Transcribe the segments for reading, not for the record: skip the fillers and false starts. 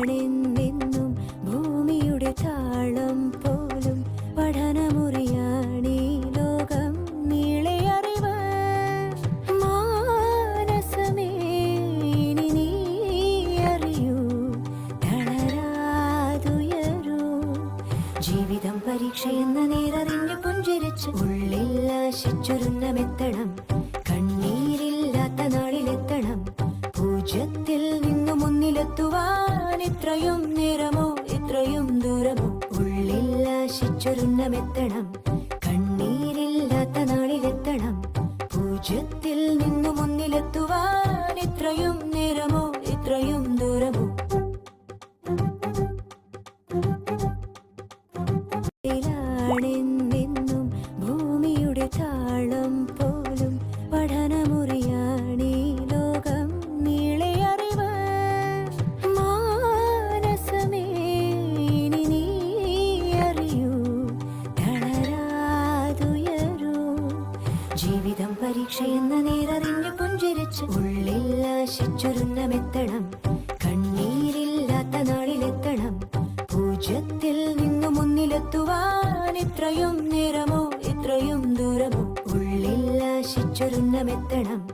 ഉള്ളിലാണെന്നെന്നും ഭൂമിയുടെ താളം പോലും പഠനമുറിയാണീ ലോകം നീളെ അറിവ്. മാനസമേ ഇനി നീ അറിയൂ, തളരാതുയരൂ. ജീവിതം പരീക്ഷയെന്ന നേരറിഞ്ഞു പുഞ്ചിരിച്ച് ഉള്ളിൽ ആശിച്ചൊരുന്നമെത്തണം. കണ്ണീരില്ലാത്ത നാളിലെത്തണം. പൂജ്യത്തിൽ നിന്നു മുന്നിലെത്തുവാൻ ഇത്രയും നേരമോ ഇത്രയും ദൂരമോ. ഉള്ളിൽ ആശിച്ചൊരുന്നമെത്തണം. കണ്ണീരില്ലാത്ത നാളിലെത്തണം. പൂജ്യത്തിൽ നിന്നു മുന്നിലെത്തുവാൻ ഇത്രയും നേരമോ ഇത്രയും ദൂരമോ. ണെന്നും ഭൂമിയുടെ താളം പോലും പഠനമുറിയാണീ ലോകം നീളെ അറിവ്. മാനസമേ ഇനി നീ അറിയൂ, തളരാതുയരൂ. ജീവിതം പരീക്ഷയെന്ന നേരറിഞ്ഞു പുഞ്ചിരിച്ച് ഉള്ളിൽ ആശിച്ചൊരുന്നമെത്തണം. കണ്ണീരില്ലാത്ത നാളിലെത്തണം. പൂജ്യത്തിൽ നിന്നു മുന്നിലെത്തുവാൻ ഇത്രയും നേരമോ ഇത്രയും ദൂരമോ. ഉള്ളിൽ ആശിച്ചൊരുന്നമെത്തണം.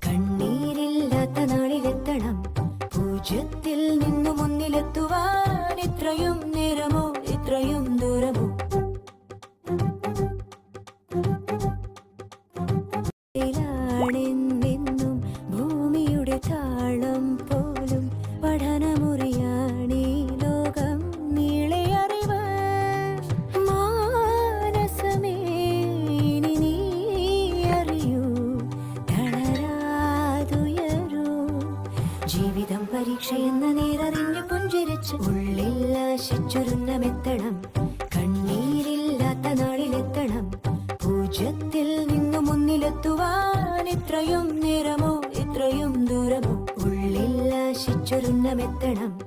കണ്ണീരില്ലാത്ത നാളിലെത്തണം. പൂജ്യത്തിൽ നിന്നു മുന്നിലെത്തുവാൻ ഇത്രയും നേരമോ ഇത്രയും ദൂരമോ. ണെന്നും ഭൂമിയുടെ താളം പോലും പഠനമുറിയാണീ ലോകം നീളെ അറിവ്. മാനസമേ ഇനി നീ അറിയൂ, തളരാതുയരൂ. ജീവിതം പരീക്ഷയെന്ന നേരറിഞ്ഞു പുഞ്ചിരിച്ച് ഉള്ളിൽ ആശിച്ചൊരുന്നമെത്തണം. കണ്ണീരില്ലാത്ത നാളിലെത്തണം. പൂജ്യത്തിൽ നിന്നു മുന്നിലെത്തുവാൻ ഇത്രയും നേരമോ ഇത്രയും ദൂരമോ. ഉള്ളിൽ ആശിച്ചൊരുന്നമെത്തണം.